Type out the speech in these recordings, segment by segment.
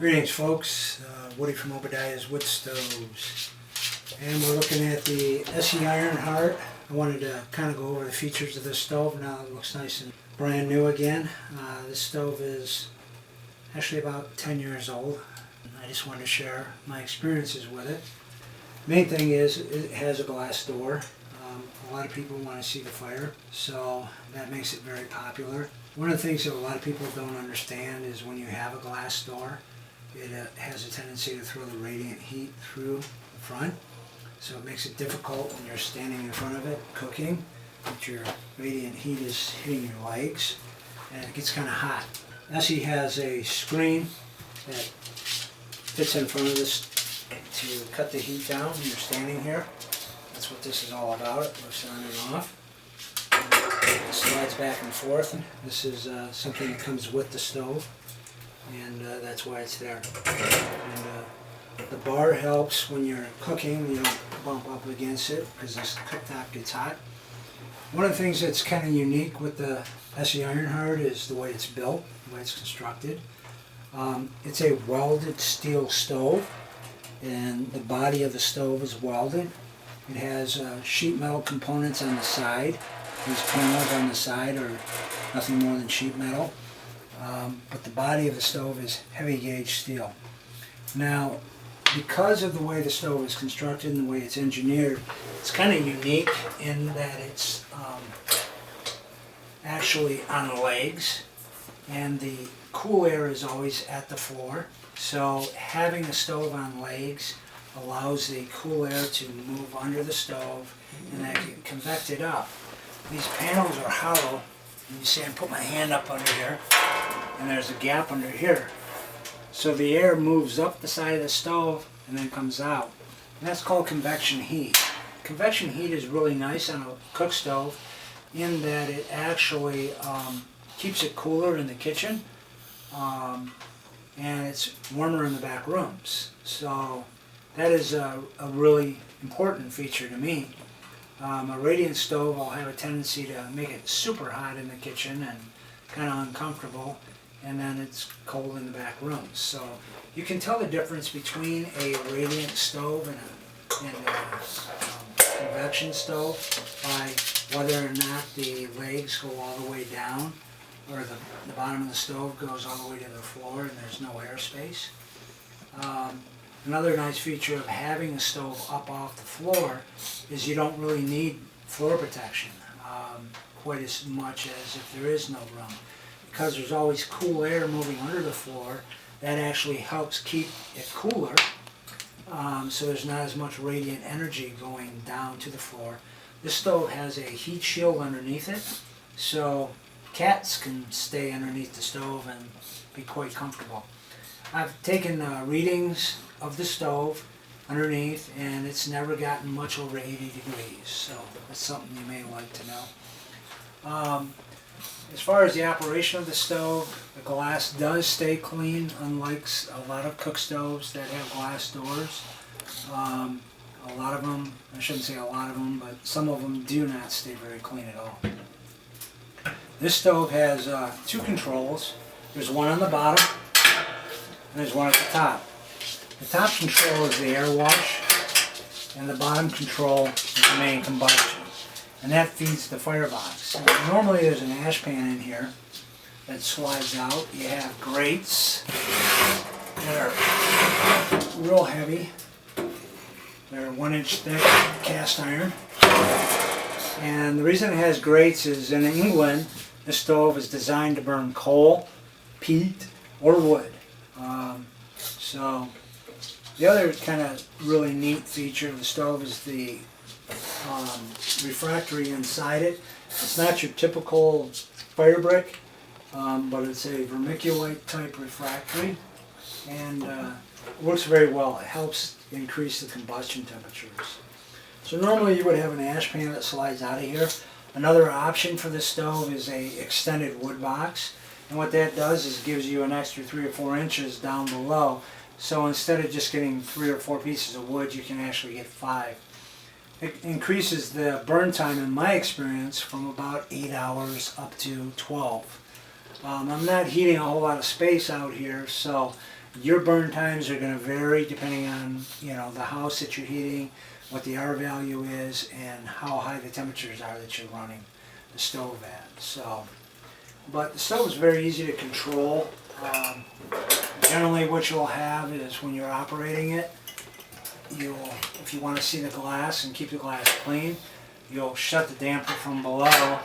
Greetings folks, Woody from Obadiah's Woodstoves, and we're looking at the Esse Ironheart. I wanted to kind of go over the features of this stove. Now it looks nice and brand new again. This stove is actually about 10 years old. I just wanted to share my experiences with it. Main thing is it has a glass door. A lot of people want to see the fire, so that makes it very popular. One of the things that a lot of people don't understand is when you have a glass door, it has a tendency to throw the radiant heat through the front, so it makes it difficult when you're standing in front of it cooking, that your radiant heat is hitting your legs and it gets kind of hot. Esse has a screen that fits in front of this to cut the heat down when you're standing here. That's what this is all about. It lifts on and off. It slides back and forth. This is something that comes with the stove, and that's why it's there. And the bar helps when you're cooking. You don't bump up against it because this cooktop gets hot. One of the things that's kind of unique with the Esse Ironheart is the way it's built, the way it's constructed. It's a welded steel stove, and the body of the stove is welded. It has sheet metal components on the side. These panels on the side are nothing more than sheet metal. But the body of the stove is heavy gauge steel. Now, because of the way the stove is constructed and the way it's engineered, it's kind of unique in that it's actually on legs, and the cool air is always at the floor. So having a stove on legs allows the cool air to move under the stove and then get convected up. These panels are hollow, and you see I put my hand up under here, and there's a gap under here. So the air moves up the side of the stove and then comes out. And that's called convection heat. Convection heat is really nice on a cook stove in that it actually keeps it cooler in the kitchen, and it's warmer in the back rooms. So that is a really important feature to me. A radiant stove will have a tendency to make it super hot in the kitchen and kind of uncomfortable, and then it's cold in the back rooms. So you can tell the difference between a radiant stove and a convection stove by whether or not the legs go all the way down, or the bottom of the stove goes all the way to the floor and there's no airspace. Another nice feature of having a stove up off the floor is you don't really need floor protection quite as much as if there is no room. Because there's always cool air moving under the floor, that actually helps keep it cooler, so there's not as much radiant energy going down to the floor. This stove has a heat shield underneath it, so cats can stay underneath the stove and be quite comfortable. I've taken readings of the stove underneath, and it's never gotten much over 80 degrees, so that's something you may like to know. As far as the operation of the stove, the glass does stay clean, unlike a lot of cook stoves that have glass doors. A lot of them, I shouldn't say a lot of them, but some of them do not stay very clean at all. This stove has two controls. There's one on the bottom, and there's one at the top. The top control is the air wash, and the bottom control is the main combustion, and that feeds the firebox. Now, normally there's an ash pan in here that slides out. You have grates that are real heavy. They're 1-inch thick cast iron, and the reason it has grates is in England this stove is designed to burn coal, peat, or wood. So the other kind of really neat feature of the stove is the refractory inside it. It's not your typical fire brick, but it's a vermiculite type refractory, and it works very well. It helps increase the combustion temperatures. So normally you would have an ash pan that slides out of here. Another option for this stove is a extended wood box, and what that does is gives you an extra 3 or 4 inches down below. So instead of just getting 3 or 4 pieces of wood, you can actually get 5. It increases the burn time, in my experience, from about 8 hours up to 12. I'm not heating a whole lot of space out here, so Your burn times are going to vary depending on, you know, the house that you're heating, what the R value is, and how high the temperatures are that you're running the stove at. So, but the stove is very easy to control. Generally what you'll have is when you're operating it, if you want to see the glass and keep the glass clean, you'll shut the damper from below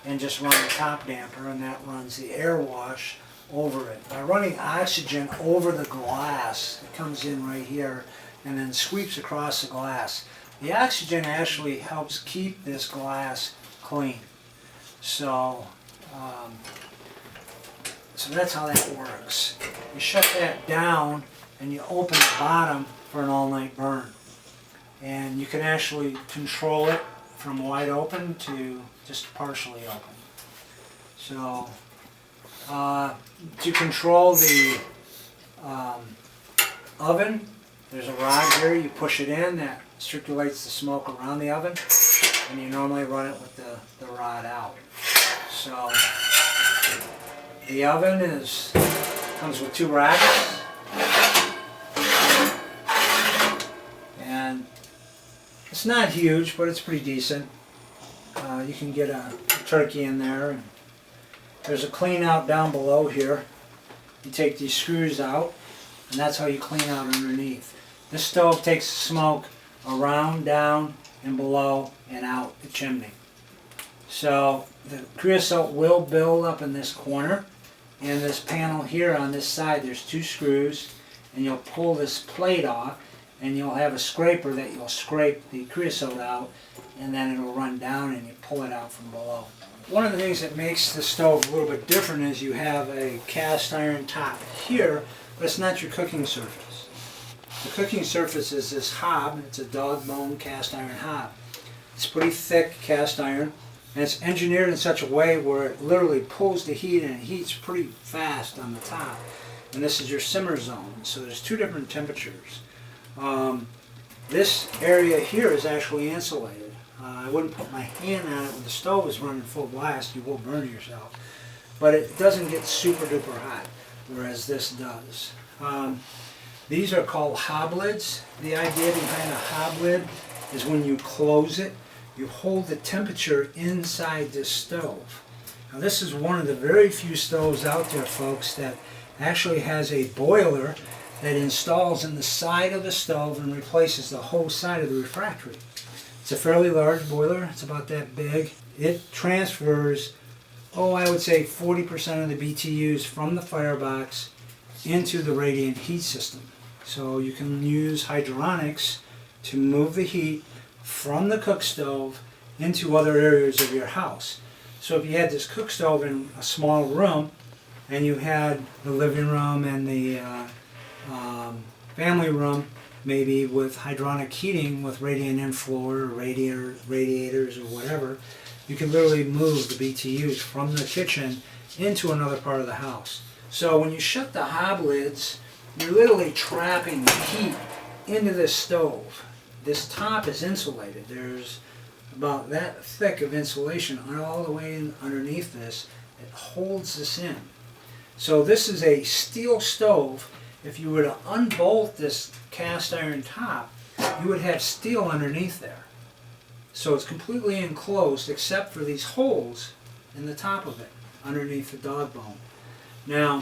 and just run the top damper, and that runs the air wash over it. By running oxygen over the glass, it comes in right here and then sweeps across the glass. The oxygen actually helps keep this glass clean. So, so that's how that works. You shut that down and you open the bottom for an all-night burn. And you can actually control it from wide open to just partially open. So, to control the oven, there's a rod here. You push it in, that circulates the smoke around the oven, and you normally run it with the rod out. So, the oven comes with 2 rackets, and it's not huge, but it's pretty decent. You can get a turkey in there. And there's a clean out down below here. You take these screws out, and that's how you clean out underneath. This stove takes smoke around, down, and below, and out the chimney. So the creosote will build up in this corner. And this panel here on this side, there's 2 screws, and you'll pull this plate off, and you'll have a scraper that you'll scrape the creosote out, and then it'll run down and you pull it out from below. One of the things that makes the stove a little bit different is you have a cast iron top here, but it's not your cooking surface. The cooking surface is this hob. It's a dog bone cast iron hob. It's pretty thick cast iron, and it's engineered in such a way where it literally pulls the heat and it heats pretty fast on the top. And this is your simmer zone, so there's 2 different temperatures. This area here is actually insulated. I wouldn't put my hand on it when the stove is running full blast. You will burn yourself. But it doesn't get super duper hot, whereas this does. These are called hob lids. The idea behind a hob lid is when you close it, you hold the temperature inside this stove. Now this is one of the very few stoves out there, folks, that actually has a boiler that installs in the side of the stove and replaces the whole side of the refractory. It's a fairly large boiler. It's about that big. It transfers, I would say 40% of the BTUs from the firebox into the radiant heat system. So you can use hydronics to move the heat from the cook stove into other areas of your house. So if you had this cook stove in a small room, and you had the living room and the family room, maybe with hydronic heating with radiant inflow or radiators or whatever, you can literally move the BTUs from the kitchen into another part of the house. So when you shut the hob lids, you're literally trapping the heat into this stove. This top is insulated. There's about that thick of insulation all the way underneath this. It holds this in. So this is a steel stove. If you were to unbolt this cast iron top, you would have steel underneath there. So it's completely enclosed except for these holes in the top of it, underneath the dog bone. Now,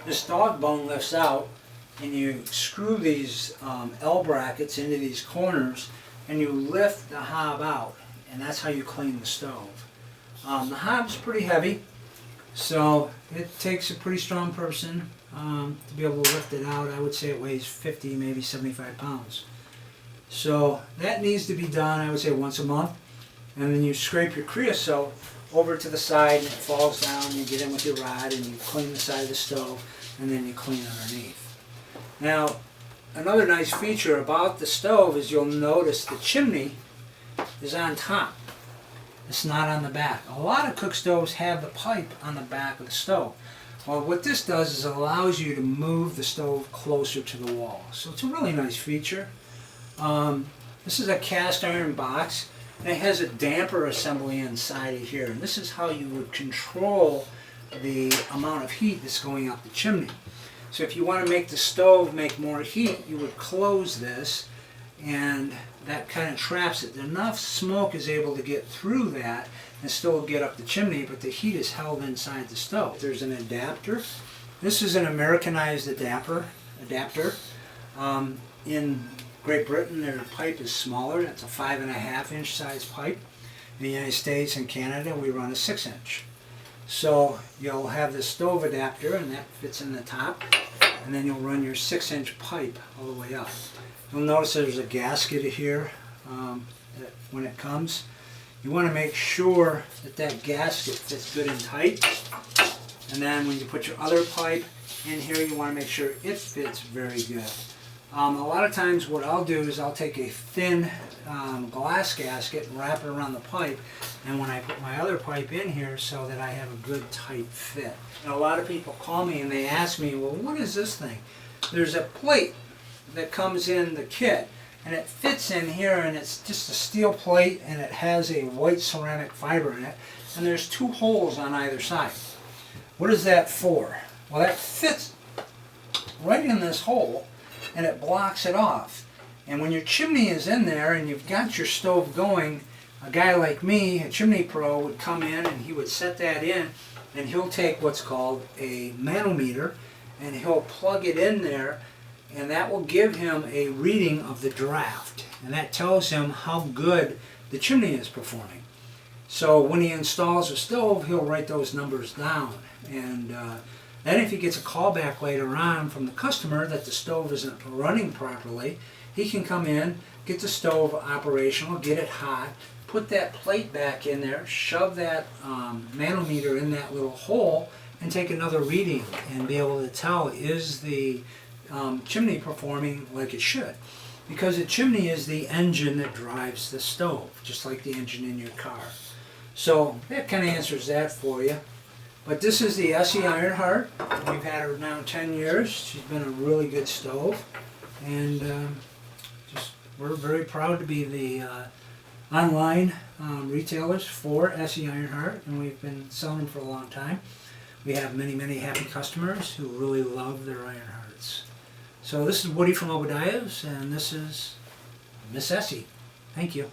this dog bone lifts out, and you screw these L brackets into these corners, and you lift the hob out, and that's how you clean the stove. The hob's pretty heavy, so it takes a pretty strong person to be able to lift it out. I would say it weighs 50, maybe 75 pounds. So that needs to be done, I would say, once a month. And then you scrape your creosote over to the side, and it falls down. You get in with your rod, and you clean the side of the stove, and then you clean underneath. Now, another nice feature about the stove is you'll notice the chimney is on top. It's not on the back. A lot of cook stoves have the pipe on the back of the stove. Well, what this does is it allows you to move the stove closer to the wall. So it's a really nice feature. This is a cast iron box, and it has a damper assembly inside of here. And this is how you would control the amount of heat that's going up the chimney. So if you want to make the stove make more heat, you would close this, and that kind of traps it. Enough smoke is able to get through that and still get up the chimney, but the heat is held inside the stove. There's an adapter. This is an Americanized adapter. In Great Britain, their pipe is smaller. That's a 5.5 inch size pipe. In the United States and Canada, we run a 6 inch. So you'll have the stove adapter, and that fits in the top, and then you'll run your 6 inch pipe all the way up. You'll notice there's a gasket here that when it comes. You want to make sure that that gasket fits good and tight, and then when you put your other pipe in here, you want to make sure it fits very good. A lot of times what I'll do is I'll take a thin glass gasket and wrap it around the pipe, and when I put my other pipe in here so that I have a good tight fit. And a lot of people call me and they ask me, well, what is this thing? There's a plate that comes in the kit, and it fits in here, and it's just a steel plate, and it has a white ceramic fiber in it, and there's 2 holes on either side. What is that for? Well, that fits right in this hole, and it blocks it off. And when your chimney is in there and you've got your stove going, a guy like me, a chimney pro, would come in and he would set that in, and he'll take what's called a manometer and he'll plug it in there, and that will give him a reading of the draft, and that tells him how good the chimney is performing. So when he installs a stove, he'll write those numbers down, and then if he gets a call back later on from the customer that the stove isn't running properly, he can come in, get the stove operational, get it hot, put that plate back in there, shove that manometer in that little hole, and take another reading and be able to tell, is the chimney performing like it should? Because the chimney is the engine that drives the stove, just like the engine in your car. So that kind of answers that for you. But this is the Esse Ironheart. We've had her now 10 years. She's been a really good stove, and we're very proud to be the online retailers for Esse Ironheart, and we've been selling them for a long time. We have many, many happy customers who really love their Ironhearts. So this is Woody from Obadiah's, and this is Miss Esse. Thank you.